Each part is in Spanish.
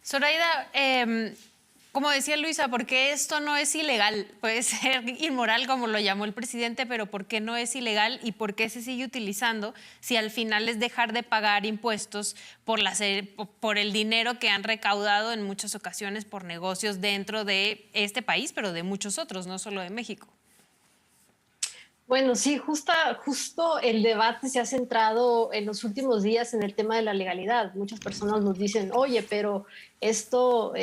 Zoraida, como decía Luisa, ¿por qué esto no es ilegal? Puede ser inmoral, como lo llamó el presidente, pero ¿por qué no es ilegal y por qué se sigue utilizando si al final es dejar de pagar impuestos por el dinero que han recaudado en muchas ocasiones por negocios dentro de este país, pero de muchos otros, no solo de México? Bueno, sí, justo el debate se ha centrado en los últimos días en el tema de la legalidad. Muchas personas nos dicen, oye, pero esto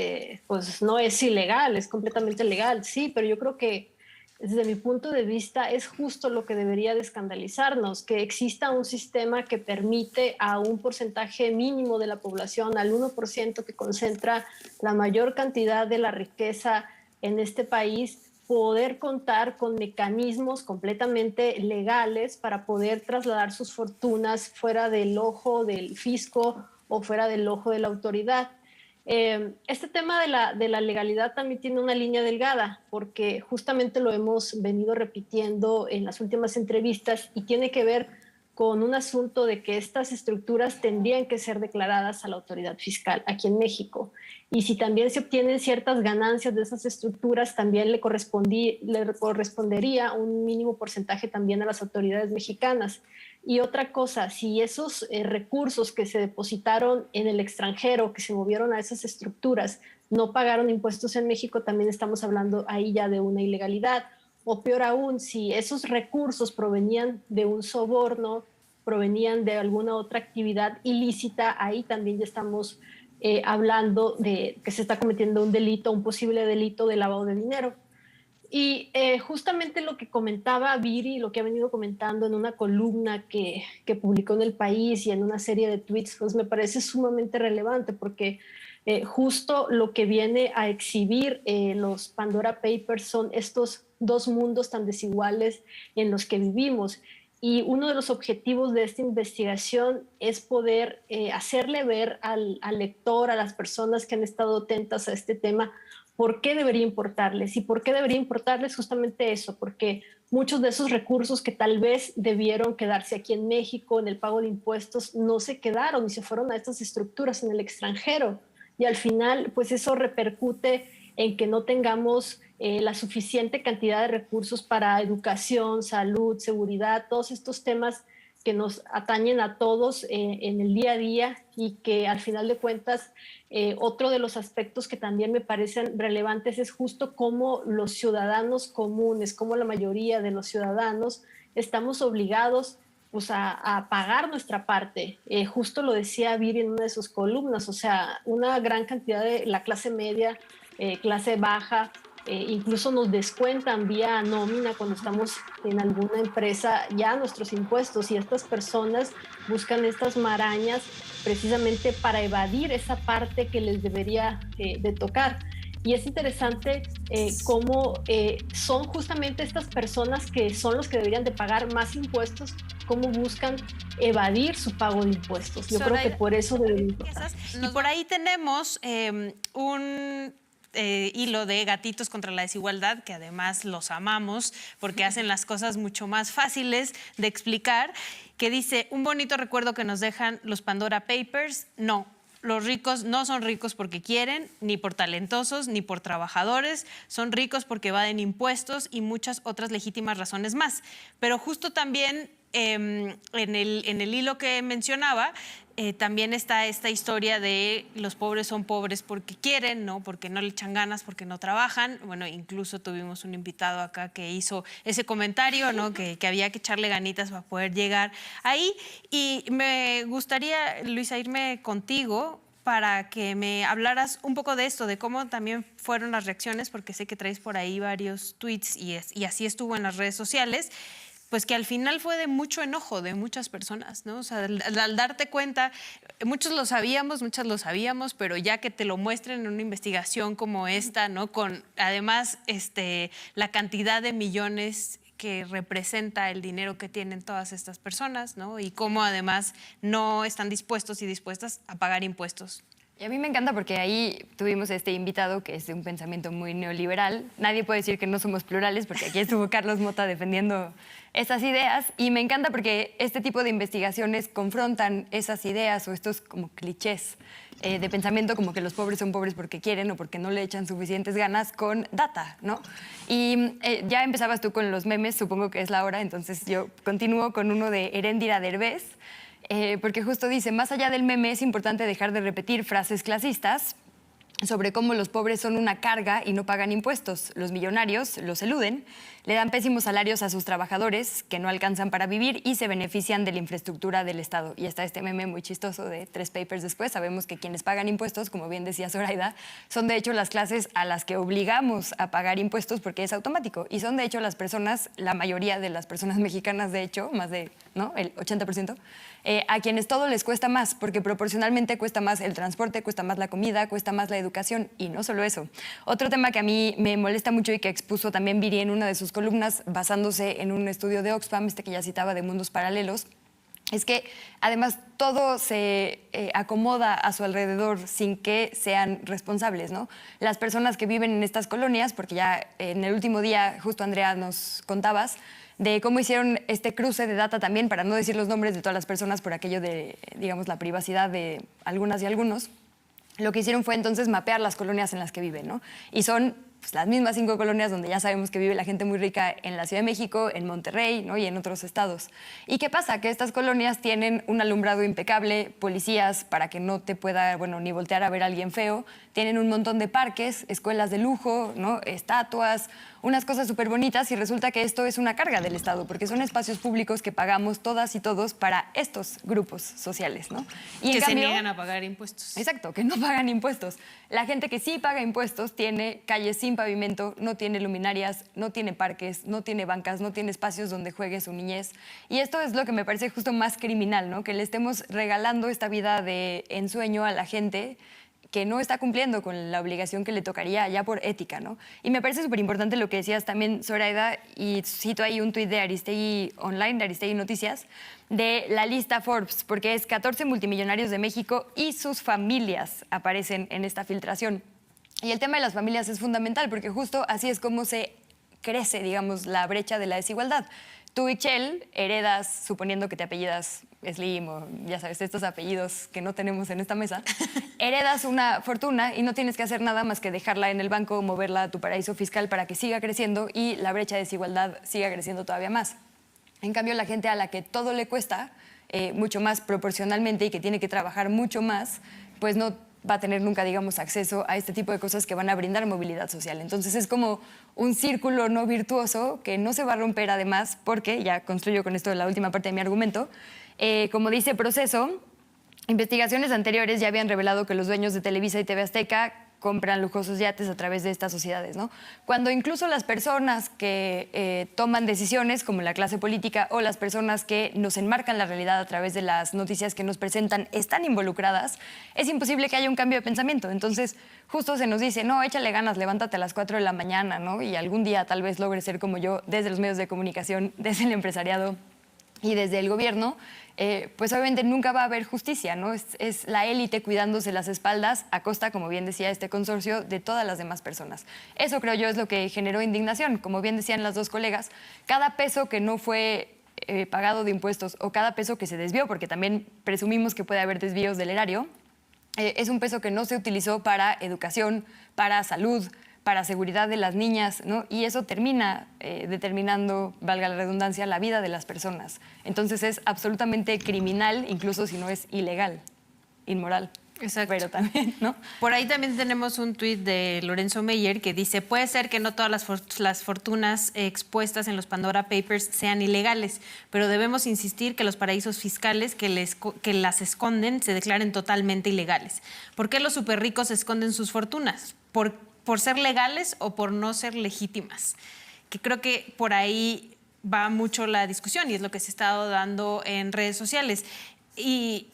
pues no es ilegal, es completamente legal. Sí, pero yo creo que desde mi punto de vista es justo lo que debería de escandalizarnos, que exista un sistema que permite a un porcentaje mínimo de la población, al 1% que concentra la mayor cantidad de la riqueza en este país, poder contar con mecanismos completamente legales para poder trasladar sus fortunas fuera del ojo del fisco o fuera del ojo de la autoridad. Este tema de la legalidad también tiene una línea delgada, porque justamente lo hemos venido repitiendo en las últimas entrevistas y tiene que ver con un asunto de que estas estructuras tendrían que ser declaradas a la autoridad fiscal aquí en México. Y si también se obtienen ciertas ganancias de esas estructuras, también le correspondería un mínimo porcentaje también a las autoridades mexicanas. Y otra cosa, si esos recursos que se depositaron en el extranjero, que se movieron a esas estructuras, no pagaron impuestos en México, también estamos hablando ahí ya de una ilegalidad. O peor aún, si esos recursos provenían de un soborno, provenían de alguna otra actividad ilícita, ahí también ya estamos hablando de que se está cometiendo un delito, un posible delito de lavado de dinero. Y justamente lo que comentaba Viri, lo que ha venido comentando en una columna que publicó en El País y en una serie de tweets, pues me parece sumamente relevante porque justo lo que viene a exhibir los Pandora Papers son estos dos mundos tan desiguales en los que vivimos. Y uno de los objetivos de esta investigación es poder hacerle ver al lector, a las personas que han estado atentas a este tema, por qué debería importarles. ¿Y por qué debería importarles justamente eso? Porque muchos de esos recursos que tal vez debieron quedarse aquí en México en el pago de impuestos no se quedaron y se fueron a estas estructuras en el extranjero. Y al final, pues eso repercute en que no tengamos la suficiente cantidad de recursos para educación, salud, seguridad, todos estos temas que nos atañen a todos en el día a día y que al final de cuentas otro de los aspectos que también me parecen relevantes es justo cómo los ciudadanos comunes, como la mayoría de los ciudadanos, estamos obligados pues, a pagar nuestra parte. Justo lo decía Viri en una de sus columnas, o sea, una gran cantidad de la clase media, clase baja, incluso nos descuentan vía nómina cuando estamos en alguna empresa ya nuestros impuestos y estas personas buscan estas marañas precisamente para evadir esa parte que les debería de tocar. Y es interesante cómo son justamente estas personas que son los que deberían de pagar más impuestos, cómo buscan evadir su pago de impuestos. Yo creo que Zoraida, por eso debe importar. y por ahí tenemos un hilo de Gatitos contra la Desigualdad, que además los amamos porque hacen las cosas mucho más fáciles de explicar, que dice, un bonito recuerdo que nos dejan los Pandora Papers. No, los ricos no son ricos porque quieren, ni por talentosos, ni por trabajadores. Son ricos porque evaden impuestos y muchas otras legítimas razones más. Pero justo también en el hilo que mencionaba, también está esta historia de los pobres son pobres porque quieren, ¿no? Porque no le echan ganas, porque no trabajan. Bueno, incluso tuvimos un invitado acá que hizo ese comentario, ¿no? Que había que echarle ganitas para poder llegar ahí. Y me gustaría, Luisa, irme contigo para que me hablaras un poco de esto, de cómo también fueron las reacciones, porque sé que traes por ahí varios tweets y así estuvo en las redes sociales, pues que al final fue de mucho enojo de muchas personas, ¿no? O sea, al darte cuenta, muchas lo sabíamos, pero ya que te lo muestren en una investigación como esta, ¿no? Con además la cantidad de millones que representa el dinero que tienen todas estas personas, ¿no? Y cómo además no están dispuestos y dispuestas a pagar impuestos. Y a mí me encanta porque ahí tuvimos este invitado que es de un pensamiento muy neoliberal. Nadie puede decir que no somos plurales porque aquí estuvo Carlos Mota defendiendo esas ideas. Y me encanta porque este tipo de investigaciones confrontan esas ideas o estos como clichés de pensamiento como que los pobres son pobres porque quieren o porque no le echan suficientes ganas con data, ¿no? Y ya empezabas tú con los memes, supongo que es la hora, entonces yo continúo con uno de Eréndira Derbez, porque justo dice, más allá del meme es importante dejar de repetir frases clasistas sobre cómo los pobres son una carga y no pagan impuestos. Los millonarios los eluden, le dan pésimos salarios a sus trabajadores que no alcanzan para vivir y se benefician de la infraestructura del Estado. Y está este meme muy chistoso de 3 papers después. Sabemos que quienes pagan impuestos, como bien decía Zoraida, son de hecho las clases a las que obligamos a pagar impuestos porque es automático. Y son de hecho las personas, la mayoría de las personas mexicanas, de hecho, más de, ¿no?, el 80%, a quienes todo les cuesta más, porque proporcionalmente cuesta más el transporte, cuesta más la comida, cuesta más la educación, y no solo eso. Otro tema que a mí me molesta mucho y que expuso también Viri en una de sus columnas, basándose en un estudio de Oxfam, que ya citaba de mundos paralelos, es que además todo se acomoda a su alrededor sin que sean responsables, ¿no? Las personas que viven en estas colonias, porque ya en el último día, justo Andrea nos contabas, de cómo hicieron este cruce de data también, para no decir los nombres de todas las personas por aquello de, digamos, la privacidad de algunas y algunos. Lo que hicieron fue entonces mapear las colonias en las que viven, ¿no? Y son pues, las mismas 5 colonias donde ya sabemos que vive la gente muy rica en la Ciudad de México, en Monterrey, ¿no?, y en otros estados. ¿Y qué pasa? Que estas colonias tienen un alumbrado impecable, policías para que no te pueda, bueno, ni voltear a ver a alguien feo, tienen un montón de parques, escuelas de lujo, ¿no?, estatuas, unas cosas súper bonitas, y resulta que esto es una carga del Estado, porque son espacios públicos que pagamos todas y todos para estos grupos sociales, ¿no? Y que en cambio, se niegan a pagar impuestos. Exacto, que no pagan impuestos. La gente que sí paga impuestos tiene calles sin pavimento, no tiene luminarias, no tiene parques, no tiene bancas, no tiene espacios donde juegue su niñez. Y esto es lo que me parece justo más criminal, ¿no? Que le estemos regalando esta vida de ensueño a la gente que no está cumpliendo con la obligación que le tocaría ya por ética, ¿no? Y me parece súper importante lo que decías también, Zoraida, y cito ahí un tuit de Aristegui Online, de Aristegui Noticias, de la lista Forbes, porque es 14 multimillonarios de México y sus familias aparecen en esta filtración. Y el tema de las familias es fundamental, porque justo así es como se crece, digamos, la brecha de la desigualdad. Tú, Ixchel, heredas, suponiendo que te apellidas Slim o ya sabes, estos apellidos que no tenemos en esta mesa, heredas una fortuna y no tienes que hacer nada más que dejarla en el banco o moverla a tu paraíso fiscal para que siga creciendo y la brecha de desigualdad siga creciendo todavía más. En cambio, la gente a la que todo le cuesta, mucho más proporcionalmente y que tiene que trabajar mucho más, pues no va a tener nunca, digamos, acceso a este tipo de cosas que van a brindar movilidad social. Entonces es como un círculo no virtuoso que no se va a romper además porque, ya construyo con esto la última parte de mi argumento, como dice Proceso, investigaciones anteriores ya habían revelado que los dueños de Televisa y TV Azteca compran lujosos yates a través de estas sociedades, ¿no? Cuando incluso las personas que toman decisiones, como la clase política o las personas que nos enmarcan la realidad a través de las noticias que nos presentan, están involucradas, es imposible que haya un cambio de pensamiento. Entonces, justo se nos dice, no, échale ganas, levántate a las 4 de la mañana, ¿no? Y algún día tal vez logres ser como yo, desde los medios de comunicación, desde el empresariado y desde el gobierno, pues obviamente nunca va a haber justicia, ¿no? Es la élite cuidándose las espaldas a costa, como bien decía este consorcio, de todas las demás personas. Eso creo yo es lo que generó indignación. Como bien decían las dos colegas, cada peso que no fue pagado de impuestos o cada peso que se desvió, porque también presumimos que puede haber desvíos del erario, es un peso que no se utilizó para educación, para salud, para seguridad de las niñas, ¿no? Y eso termina determinando, valga la redundancia, la vida de las personas. Entonces es absolutamente criminal, incluso si no es ilegal, inmoral. Exacto. Pero también, ¿no? Por ahí también tenemos un tuit de Lorenzo Meyer que dice, puede ser que no todas las fortunas expuestas en los Pandora Papers sean ilegales, pero debemos insistir que los paraísos fiscales que las esconden se declaren totalmente ilegales. ¿Por qué los superricos esconden sus fortunas? ¿Por ser legales o por no ser legítimas? Que creo que por ahí va mucho la discusión y es lo que se ha estado dando en redes sociales. Y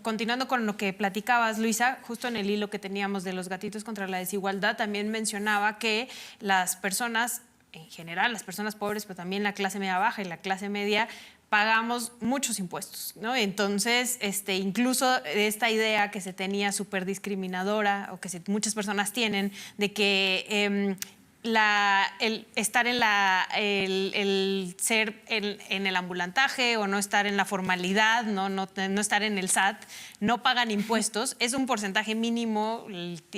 continuando con lo que platicabas, Luisa, justo en el hilo que teníamos de los gatitos contra la desigualdad, también mencionaba que las personas, en general, las personas pobres, pero también la clase media baja y la clase media, pagamos muchos impuestos, ¿no? Entonces, incluso esta idea que se tenía súper discriminadora o que muchas personas tienen de que el estar el ser en el ambulantaje o no estar en la formalidad, no estar en el SAT, no pagan impuestos. Es un porcentaje mínimo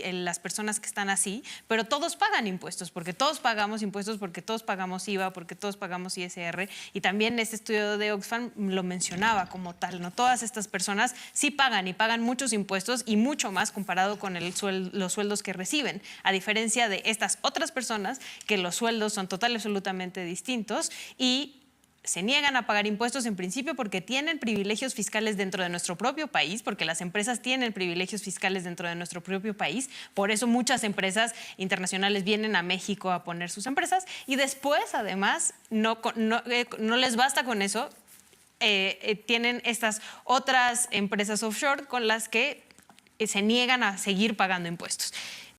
las personas que están así, pero todos pagan impuestos, porque todos pagamos impuestos, porque todos pagamos IVA, porque todos pagamos ISR. Y también este estudio de Oxfam lo mencionaba como tal, ¿no? Todas estas personas sí pagan y pagan muchos impuestos y mucho más comparado con los sueldos que reciben, a diferencia de estas otras personas que los sueldos son total y absolutamente distintos y se niegan a pagar impuestos en principio porque tienen privilegios fiscales dentro de nuestro propio país, porque las empresas tienen privilegios fiscales dentro de nuestro propio país. Por eso muchas empresas internacionales vienen a México a poner sus empresas y después, además, no les basta con eso. Tienen estas otras empresas offshore con las que se niegan a seguir pagando impuestos.